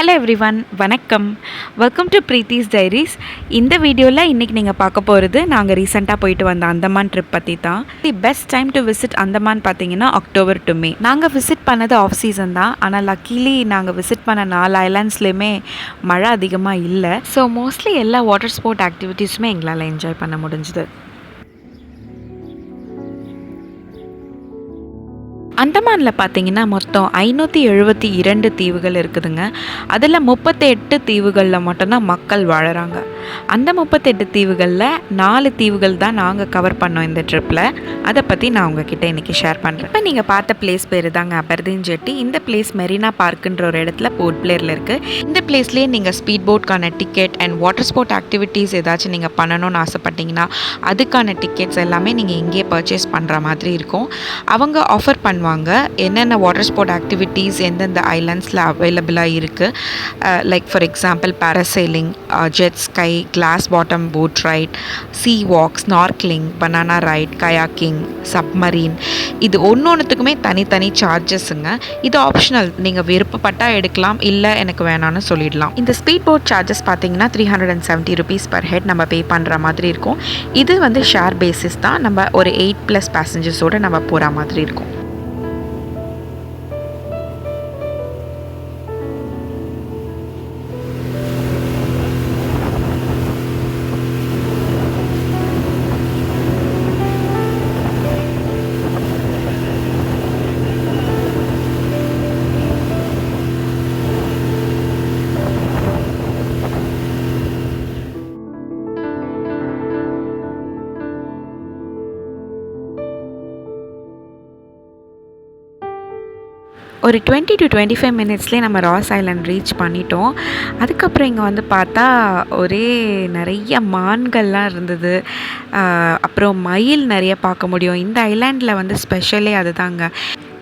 Hello everyone, வணக்கம். Welcome to Preethi's diaries. இந்த வீடியோவில் இன்றைக்கி நீங்கள் பார்க்க போகிறது நாங்கள் ரீசெண்டாக போயிட்டு வந்த அந்தமான் ட்ரிப் பற்றி தான். The best time to visit Andaman பார்த்தீங்கன்னா அக்டோபர் டு மே. நாங்கள் விசிட் பண்ணது ஆஃப் சீசன் தான். ஆனால் லக்கிலி நாங்கள் விசிட் பண்ண 4 ஐலாண்ட்ஸ்லேயுமே மழை அதிகமாக இல்லை. ஸோ மோஸ்ட்லி எல்லா வாட்டர் ஸ்போர்ட் ஆக்டிவிட்டீஸுமே எங்களால் என்ஜாய் பண்ண முடிஞ்சுது. அந்தமானில் பார்த்தீங்கன்னா மொத்தம் 572 தீவுகள் இருக்குதுங்க. அதில் 38 தீவுகளில் மட்டும்தான் மக்கள் வாழறாங்க. அந்த 38 தீவுகளில் 4 தீவுகள் தான் நாங்கள் கவர் பண்ணோம் இந்த ட்ரிப்பில். அதை பற்றி நான் உங்ககிட்ட இன்றைக்கி ஷேர் பண்ணுறேன். இப்போ நீங்கள் பார்த்த பிளேஸ் பேர் தாங்க அபர்தீன் ஜெட்டி. இந்த பிளேஸ் மெரினா பார்க்குன்ற ஒரு இடத்துல போர்ட் பிளேரில் இருக்குது. இந்த பிளேஸ்லேயே நீங்கள் ஸ்பீட் போட்கான ticket and water sport activities ஏதாச்சும் நீங்கள் பண்ணணும்னு ஆசைப்பட்டீங்கன்னா அதுக்கான டிக்கெட்ஸ் எல்லாமே நீங்கள் இங்கேயே பர்ச்சேஸ் பண்ணுற மாதிரி இருக்கும். அவங்க ஆஃபர் பண்ணுவாங்க என்னென்ன வாட்டர் ஸ்போர்ட் ஆக்டிவிட்டீஸ் எந்தெந்த ஐலாண்ட்ஸில் அவைலபிளாக இருக்குது. Like for example parasailing, jet ski, glass bottom boat ride, sea walk, snorkelling, banana ride, kayaking, submarine. இது ஒன்றுத்துக்குமே தனித்தனி சார்ஜஸ்ங்க. இது ஆப்ஷனல், நீங்கள் விருப்பப்பட்டால் எடுக்கலாம், இல்லை எனக்கு வேணான்னு சொல்லிடலாம். இந்த ஸ்பீட் போட் சார்ஜஸ் பார்த்தீங்கன்னா 370 rupees per head நம்ம பே பண்ணுற மாதிரி இருக்கும். இது வந்து ஷேர் பேசிஸ் தான். நம்ம ஒரு 8+ பேசஞ்சர்ஸோடு நம்ம போகிற மாதிரி இருக்கும். ஒரு 20 to 25 minutesலேயே நம்ம ராஸ் ஐலாண்ட் ரீச் பண்ணிட்டோம். அதுக்கப்புறம் இங்கே வந்து பார்த்தா ஒரே நிறைய மான்கள்லாம் இருந்தது. அப்புறம் மயில் நிறைய பார்க்க முடியும். இந்த ஐலாண்டில் வந்து ஸ்பெஷலே அதுதாங்க.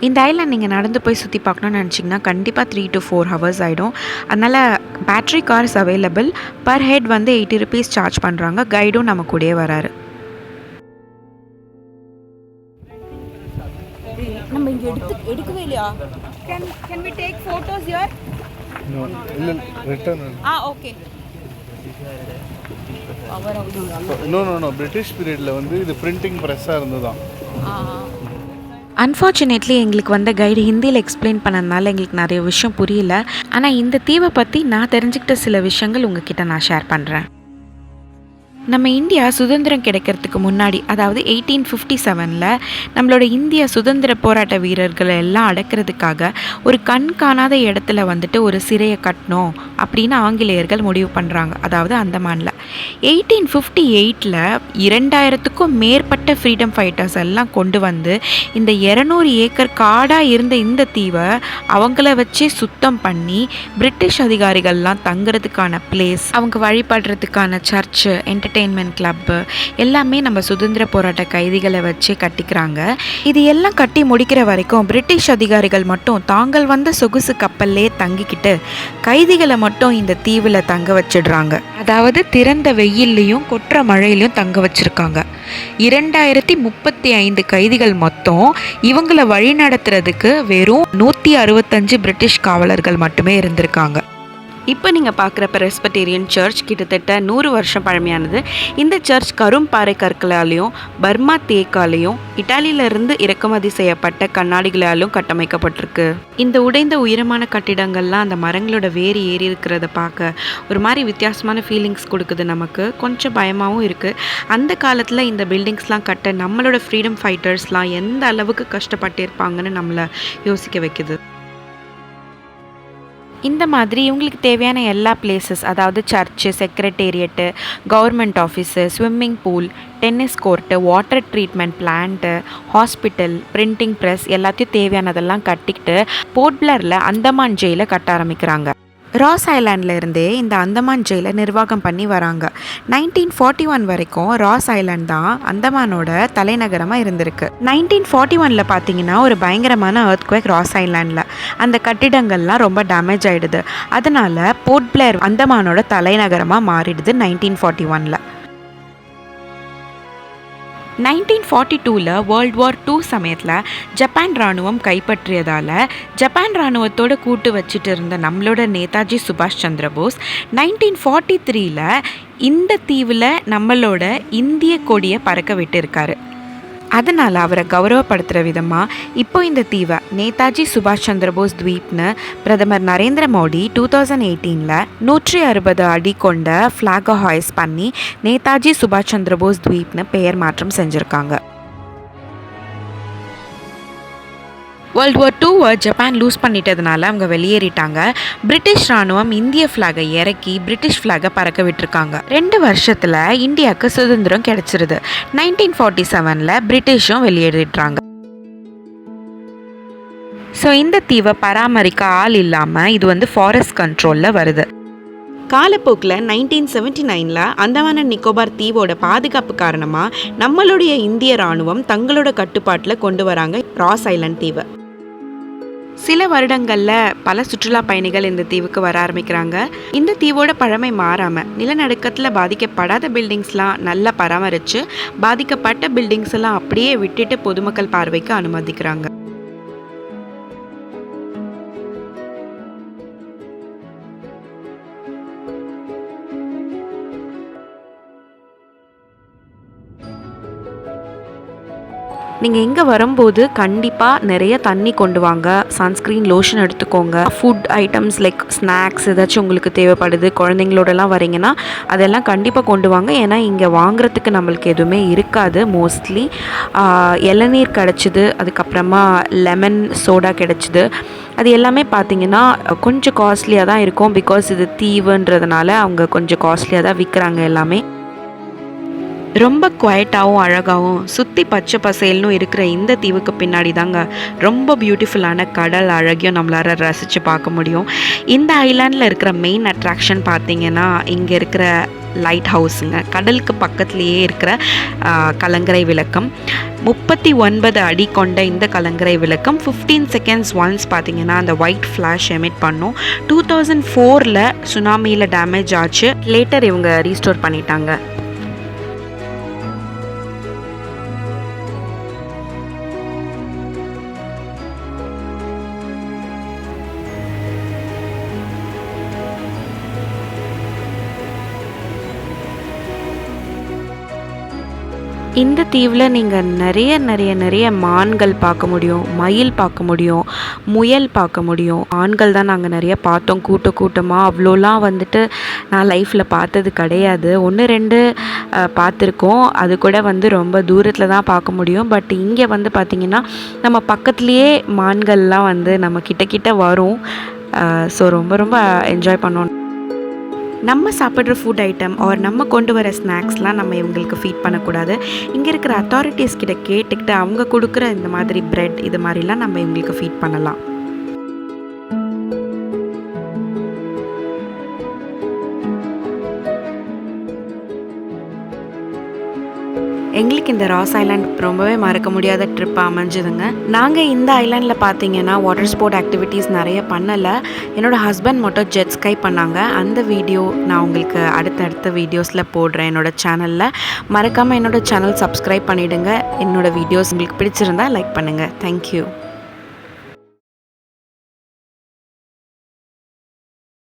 இந்த ஐலாண்ட் நீங்கள் நடந்து போய் சுற்றி பார்க்கணுன்னு நினச்சிங்கன்னா கண்டிப்பாக 3 to 4 hours ஆகிடும். அதனால் battery cars available. Per head வந்து 80 rupees சார்ஜ் பண்ணுறாங்க. கைடும் நம்ம கூடயே வராரு. நம்ம இங்க எடுக்கவே இல்லையா? Can we take photos here? No, இல்ல return. Okay. No, பிரிட்டிஷ் பீரியட்ல வந்து இது பிரிண்டிங் பிரஸ்ஸா இருந்ததா. அன்ஃபார்ச்சுனேட்லி எங்களுக்கு வந்த கைடு ஹிந்தியில் எக்ஸ்பிளைன் பண்ணதுனால எங்களுக்கு நிறைய விஷயம் புரியல. ஆனால் இந்த தீவை பற்றி நான் தெரிஞ்சுக்கிட்ட சில விஷயங்கள் உங்ககிட்ட நான் ஷேர் பண்ணுறேன். நம்ம இந்தியா சுதந்திரம் கிடைக்கிறதுக்கு முன்னாடி, அதாவது 1857 நம்மளோட இந்திய சுதந்திர போராட்ட வீரர்களை எல்லாம் அடக்கிறதுக்காக ஒரு கண் காணாத இடத்துல வந்துட்டு ஒரு சிறையை கட்டணும் அப்படின்னு ஆங்கிலேயர்கள் முடிவு பண்ணுறாங்க. அதாவது அந்தமானில் 1858 2000க்கும் மேற்பட்ட ஃப்ரீடம் ஃபைட்டர்ஸ் எல்லாம் கொண்டு வந்து இந்த 200 ஏக்கர் காடாக இருந்த இந்த தீவை அவங்கள வச்சே சுத்தம் பண்ணி பிரிட்டிஷ் அதிகாரிகள்லாம் தங்குறதுக்கான பிளேஸ், அவங்க வழிபடுறதுக்கான சர்ச்சு, என்டர்டெயின்மெண்ட் கிளப்பு எல்லாமே நம்ம சுதந்திர போராட்ட கைதிகளை வச்சு கட்டிக்கிறாங்க. இது எல்லாம் கட்டி முடிக்கிற வரைக்கும் பிரிட்டிஷ் அதிகாரிகள் மட்டும் தாங்கள் வந்த சொகுசு கப்பல்லே தங்கிக்கிட்டு கைதிகளை மட்டும் இந்த தீவில் தங்க வச்சிடுறாங்க. அதாவது திறந்த வெயில்லையும் கொற்ற மழையிலையும் தங்க வச்சிருக்காங்க. 2035 கைதிகள் மொத்தம். இவங்களை வழி நடத்துறதுக்கு வெறும் 165 பிரிட்டிஷ் காவலர்கள் மட்டுமே இருந்திருக்காங்க. இப்போ நீங்கள் பார்க்குற பெரஸ்பெட்டேரியன் சர்ச் கிட்டத்தட்ட 100 வருஷம் பழமையானது. இந்த சர்ச் கரும்பாறை கற்களாலையும் பர்மா தேக்காலையும் இட்டாலியிலிருந்து இறக்குமதி செய்யப்பட்ட கண்ணாடிகளாலும் கட்டமைக்கப்பட்டிருக்கு. இந்த உடைந்த உயரமான கட்டிடங்கள்லாம் அந்த மரங்களோட வேறு ஏறி இருக்கிறத பார்க்க ஒரு மாதிரி வித்தியாசமான ஃபீலிங்ஸ் கொடுக்குது. நமக்கு கொஞ்சம் பயமாகவும் இருக்குது. அந்த காலத்தில் இந்த பில்டிங்ஸ்லாம் கட்ட நம்மளோட ஃப்ரீடம் ஃபைட்டர்ஸ்லாம் எந்த அளவுக்கு கஷ்டப்பட்டு இருப்பாங்கன்னு நம்மளை யோசிக்க வைக்குது. இந்த மாதிரி இவங்களுக்கு தேவையான எல்லா பிளேசஸ், அதாவது church, secretariat, government office, swimming pool, tennis court, water treatment plant, hospital, printing press எல்லாத்தையும் தேவையானதெல்லாம் கட்டிக்கிட்டு போர்ட் பிளேரில் அந்தமான் ஜெயிலை கட்ட ஆரம்பிக்கிறாங்க. ராஸ் ஐலாண்டில் இருந்தே இந்த அந்தமான் ஜெயிலை நிர்வாகம் பண்ணி வராங்க. 1941 வரைக்கும் ராஸ் ஐலாண்ட் தான் அந்தமானோட தலைநகரமாக இருந்திருக்கு. 1941 பார்த்தீங்கன்னா ஒரு பயங்கரமான எர்த்குவேக் ராஸ் ஐலாண்டில். அந்த கட்டிடங்கள்லாம் ரொம்ப டேமேஜ் ஆகிடுது. அதனால் போர்ட் பிளேர் அந்தமானோட தலைநகரமாக மாறிடுது 1941. 1942 வேர்ல்ட் வார் 2 சமயத்தில் ஜப்பான் இராணுவம் கைப்பற்றியதால் ஜப்பான் இராணுவத்தோட கூட்டு வச்சுட்டு இருந்த நம்மளோட நேதாஜி சுபாஷ் சந்திர போஸ் 1943 இந்த தீவில் நம்மளோட இந்திய கொடியை பறக்க விட்டுருக்காரு. அதனால் அவரை கௌரவப்படுத்துகிற விதமாக இப்போ இந்த தீவை நேதாஜி சுபாஷ் சந்திர போஸ் துவீப்னு பிரதமர் நரேந்திர மோடி 2018 160 அடி கொண்ட ஃப்ளாகை ஹாய்ஸ் பண்ணி நேதாஜி சுபாஷ் சந்திர போஸ் துவீப்னு பெயர் மாற்றம் செஞ்சுருக்காங்க. வேர்ல்டு வார் 2 ஜப்பான் லூஸ் பண்ணிட்டதுனால அவங்க வெளியேறிட்டாங்க. பிரிட்டிஷ் இராணுவம் இந்திய ஃப்ளாகை இறக்கி பிரிட்டிஷ் ஃப்ளாகை பறக்க விட்டுருக்காங்க. 2 வருஷத்தில் இந்தியாவுக்கு சுதந்திரம் கிடைச்சிருது. 1947 பிரிட்டிஷும் வெளியேறிட்டாங்க. ஸோ இந்த தீவை பராமரிக்க ஆள் இல்லாமல் இது ஃபாரஸ்ட் கண்ட்ரோலில் வருது. காலப்போக்கில் 1979 அந்தமான் அண்ட் நிக்கோபார் தீவோட பாதுகாப்பு காரணமாக நம்மளுடைய இந்திய இராணுவம் தங்களோட கட்டுப்பாட்டில் கொண்டு வராங்க ராஸ் ஐலண்ட் தீவை. சில வருடங்களில் பல சுற்றுலா பயணிகள் இந்த தீவுக்கு வர ஆரம்பிக்கிறாங்க. இந்த தீவோட பழமை மாறாமல் நிலநடுக்கத்தில் பாதிக்கப்படாத பில்டிங்ஸ்லாம் நல்லா பராமரித்து பாதிக்கப்பட்ட பில்டிங்ஸ் எல்லாம் அப்படியே விட்டுட்டு பொதுமக்கள் பார்வைக்கு அனுமதிக்கிறாங்க. நீங்கள் இங்கே வரும்போது கண்டிப்பாக நிறைய தண்ணி கொண்டு வாங்க, சன்ஸ்க்ரீன் லோஷன் எடுத்துக்கோங்க, ஃபுட் ஐட்டம்ஸ் லைக் ஸ்நாக்ஸ் ஏதாச்சும் உங்களுக்கு தேவைப்படுது, குழந்தைங்களோடலாம் வரீங்கன்னா அதெல்லாம் கண்டிப்பாக கொண்டு வாங்க. ஏன்னா இங்கே வாங்குறதுக்கு நம்மளுக்கு எதுவுமே இருக்காது. மோஸ்ட்லி இளநீர் கிடச்சிது, அதுக்கப்புறமா லெமன் சோடா கிடச்சிது. அது எல்லாமே பார்த்திங்கன்னா கொஞ்சம் காஸ்ட்லியாக தான் இருக்கும். பிகாஸ் இது தீவுன்றதுனால அவங்க கொஞ்சம் காஸ்ட்லியாக தான் விற்கிறாங்க எல்லாமே. ரொம்ப குவைட்டாகவும் அழகாகவும் சுற்றி பச்சை பசேல்னும் இருக்கிற இந்த தீவுக்கு பின்னாடி தாங்க ரொம்ப பியூட்டிஃபுல்லான கடல் அழகையும் நம்மளால் ரசித்து பார்க்க முடியும். இந்த ஐலாண்டில் இருக்கிற மெயின் அட்ராக்ஷன் பார்த்திங்கன்னா இங்கே இருக்கிற லைட் ஹவுஸுங்க. கடலுக்கு பக்கத்துலேயே இருக்கிற கலங்கரை விளக்கம். 39 அடி கொண்ட இந்த கலங்கரை விளக்கம் 15 செகண்ட்ஸ் ஒன்ஸ் பார்த்திங்கன்னா அந்த ஒயிட் ஃப்ளாஷ் எமிட் பண்ணும். 2004 சுனாமியில் டேமேஜ் ஆச்சு. லேட்டர் இவங்க ரீஸ்டோர் பண்ணிட்டாங்க. இந்த தீவில் நீங்கள் நிறைய மான்கள் பார்க்க முடியும், மயில் பார்க்க முடியும், முயல் பார்க்க முடியும். ஆண்கள் தான் நாங்கள் நிறைய பார்த்தோம், கூட்டமாக. அவ்வளோலாம் நான் லைஃப்பில் பார்த்தது கிடையாது. 1-2 பார்த்துருக்கோம். அது கூட ரொம்ப தூரத்தில் தான் பார்க்க முடியும். பட் இங்கே பார்த்திங்கன்னா நம்ம பக்கத்துலேயே மான்கள்லாம் நம்ம கிட்ட வரும். ஸோ ரொம்ப என்ஜாய் பண்ணோம். நம்ம சாப்பிட்ற ஃபுட் ஐட்டம் ஆர் நம்ம கொண்டு வர ஸ்நாக்ஸ்லாம் நம்ம இவங்களுக்கு ஃபீட் பண்ணக்கூடாது. இங்கே இருக்கிற அத்தாரிட்டிஸ் கிட்ட கேட்டுக்கிட்டு அவங்க கொடுக்குற இந்த மாதிரி பிரெட் இது மாதிரிலாம் நம்ம இவங்களுக்கு ஃபீட் பண்ணலாம். எங்களுக்கு இந்த ராஸ் ஐலாண்ட் ரொம்பவே மறக்க முடியாத ட்ரிப்பாக அமைஞ்சுதுங்க. நாங்கள் இந்த ஐலாண்டில் பார்த்தீங்கன்னா வாட்டர் ஸ்போர்ட் ஆக்டிவிட்டீஸ் நிறைய பண்ணலை. என்னோடய ஹஸ்பண்ட் மட்டும் ஜெட் ஸ்கை பண்ணாங்க. அந்த வீடியோ நான் உங்களுக்கு அடுத்தடுத்த வீடியோஸில் போடுறேன் என்னோடய சேனலில். மறக்காமல் என்னோடய சேனல் சப்ஸ்கிரைப் பண்ணிவிடுங்க. என்னோடய வீடியோஸ் உங்களுக்கு பிடிச்சிருந்தா லைக் பண்ணுங்கள். தேங்க்யூ.